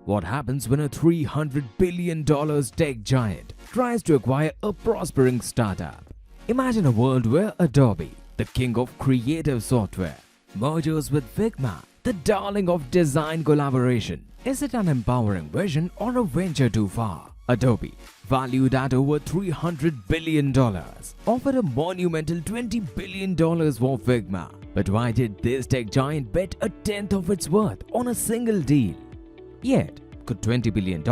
What happens when a $300 billion tech giant tries to acquire a prospering startup? Imagine a world where Adobe, the king of creative software, mergers with Figma, the darling of design collaboration. Is it an empowering vision or a venture too far? Adobe, valued at over $300 billion, offered a monumental $20 billion for Figma. But why did this tech giant bet a tenth of its worth on a single deal? Yet, could $20 billion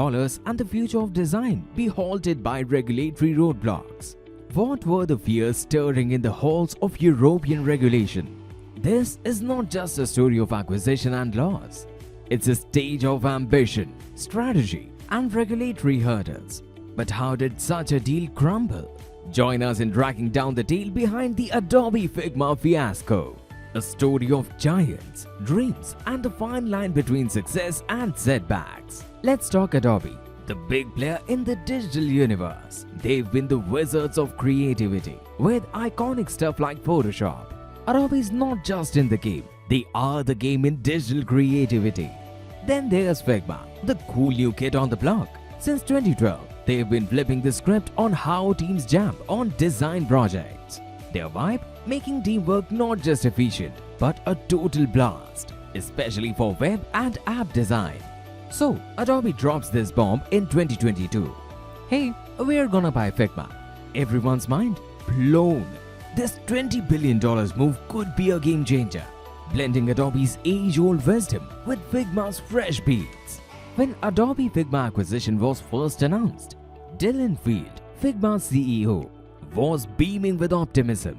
and the future of design be halted by regulatory roadblocks? What were the fears stirring in the halls of European regulation? This is not just a story of acquisition and loss. It's a stage of ambition, strategy, and regulatory hurdles. But how did such a deal crumble? Join us in tracking down the tale behind the Adobe-Figma fiasco. A story of giants, dreams, and the fine line between success and setbacks. Let's talk Adobe, the big player in the digital universe. They've been the wizards of creativity with iconic stuff like Photoshop. Adobe is not just in the game, they are the game in digital creativity. Then there's Figma, the cool new kid on the block. Since 2012, they've been flipping the script on how teams jump on design projects. Their vibe? Making teamwork not just efficient, but a total blast, especially for web and app design. So, Adobe drops this bomb in 2022. Hey, we're gonna buy Figma. Everyone's mind blown. This $20 billion move could be a game changer, blending Adobe's age-old wisdom with Figma's fresh beats. When Adobe-Figma acquisition was first announced, Dylan Field, Figma's CEO, was beaming with optimism.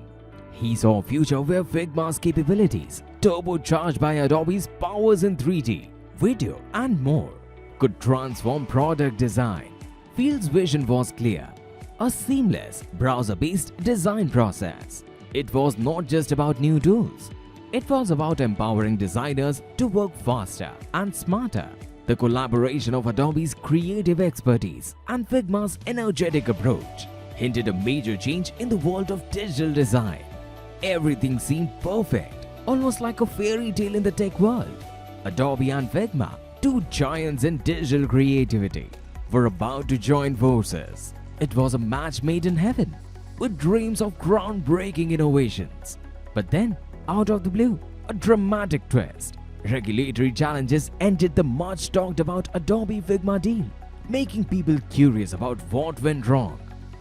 He saw a future where Figma's capabilities, turbocharged by Adobe's powers in 3D, video and more, could transform product design. Field's vision was clear: a seamless, browser-based design process. It was not just about new tools. It was about empowering designers to work faster and smarter. The collaboration of Adobe's creative expertise and Figma's energetic approach hinted a major change in the world of digital design. Everything seemed perfect, almost like a fairy tale in the tech world. Adobe and Figma, two giants in digital creativity, were about to join forces. It was a match made in heaven, with dreams of groundbreaking innovations. But then, out of the blue, a dramatic twist. Regulatory challenges ended the much talked about Adobe-Figma deal, making people curious about what went wrong.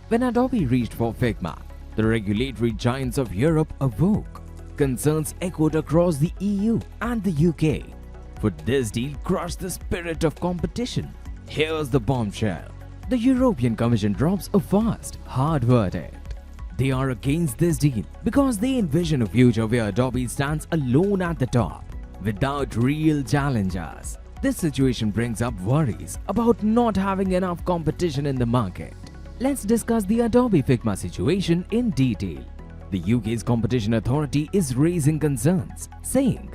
When Adobe reached for Figma, the regulatory giants of Europe awoke. Concerns echoed across the EU and the UK. Would this deal crush the spirit of competition? Here's the bombshell. The European Commission drops a fast, hard verdict. They are against this deal because they envision a future where Adobe stands alone at the top, without real challengers. This situation brings up worries about not having enough competition in the market. Let's discuss the Adobe-Figma situation in detail. The UK's Competition Authority is raising concerns, saying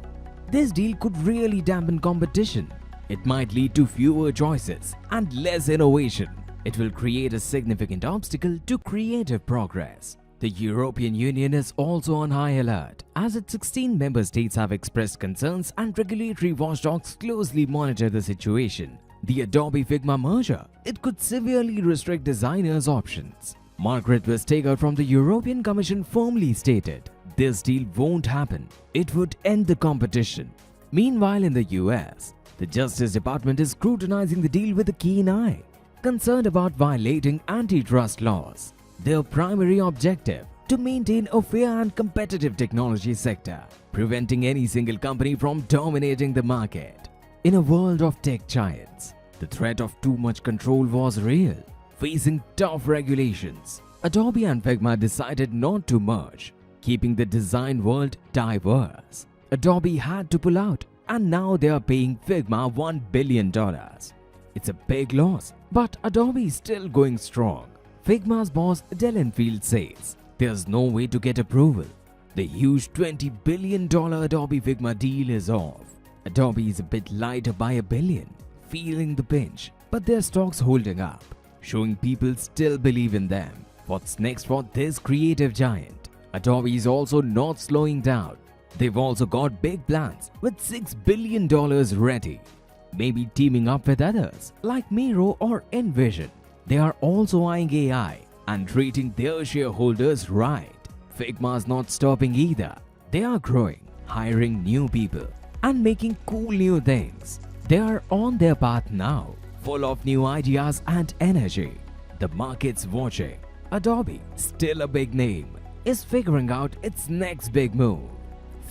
this deal could really dampen competition. It might lead to fewer choices and less innovation. It will create a significant obstacle to creative progress. The European Union is also on high alert, as its 16 member states have expressed concerns and regulatory watchdogs closely monitor the situation. The Adobe-Figma merger, it could severely restrict designers' options. Margaret Vestager from the European Commission firmly stated, this deal won't happen. It would end the competition. Meanwhile, in the US, the Justice Department is scrutinizing the deal with a keen eye, concerned about violating antitrust laws. Their primary objective: to maintain a fair and competitive technology sector, preventing any single company from dominating the market. In a world of tech giants, the threat of too much control was real. Facing tough regulations, Adobe and Figma decided not to merge, keeping the design world diverse. Adobe had to pull out, and now they are paying Figma $1 billion. It's a big loss, but Adobe is still going strong. Figma's boss Dylan Field says there's no way to get approval. The huge $20 billion Adobe-Figma deal is off. Adobe is a bit lighter by $1 billion, feeling the pinch, but their stock's holding up, showing people still believe in them. What's next for this creative giant? Adobe is also not slowing down. They've also got big plans with $6 billion ready. maybe teaming up with others like Miro or Envision. They are also eyeing AI and treating their shareholders right. Figma's not stopping either. They are growing, hiring new people, and making cool new things. They are on their path now, full of new ideas and energy. The market's watching. Adobe, still a big name, is figuring out its next big move.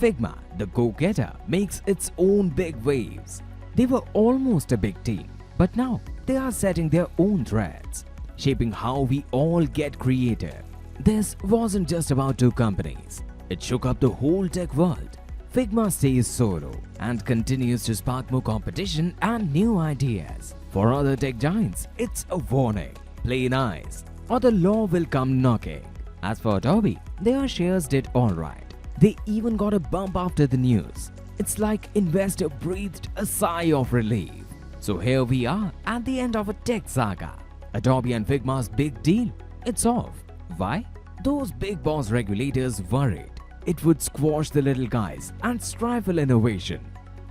Figma, the go-getter, makes its own big waves. They were almost a big team, but now they are setting their own threads, shaping how we all get creative. This wasn't just about two companies. It shook up the whole tech world. Figma stays solo and continues to spark more competition and new ideas. For other tech giants, it's a warning. Play nice, or the law will come knocking. As for Adobe, their shares did alright. They even got a bump after the news. It's like investor breathed a sigh of relief. So here we are at the end of a tech saga. Adobe and Figma's big deal, it's off. Why? Those big boss regulators worried it would squash the little guys and stifle innovation.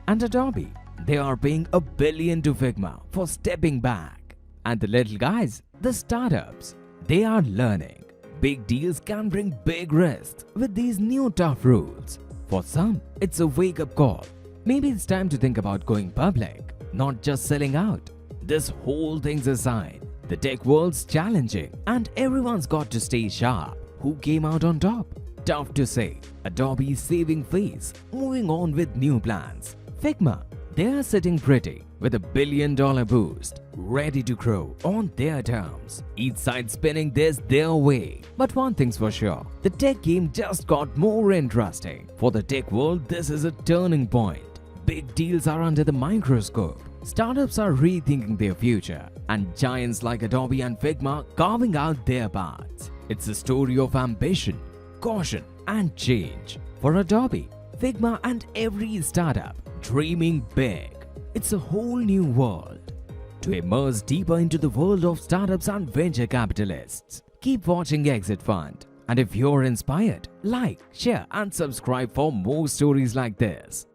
And Adobe, they are paying $1 billion to Figma for stepping back. And the little guys, the startups, they are learning. Big deals can bring big risks with these new tough rules. For some, it's a wake-up call. Maybe it's time to think about going public, not just selling out. This whole thing's a sign. The tech world's challenging and everyone's got to stay sharp. Who came out on top? Tough to say. Adobe's saving face, moving on with new plans. Figma, they're sitting pretty with $1 billion boost, ready to grow on their terms. Each side spinning this their way. But one thing's for sure, the tech game just got more interesting. For the tech world, this is a turning point. Big deals are under the microscope. Startups are rethinking their future, and giants like Adobe and Figma carving out their paths. It's a story of ambition, caution, and change. For Adobe, Figma, and every startup dreaming big. It's a whole new world. To immerse deeper into the world of startups and venture capitalists, keep watching Exit Fund. And if you're inspired, like, share, and subscribe for more stories like this.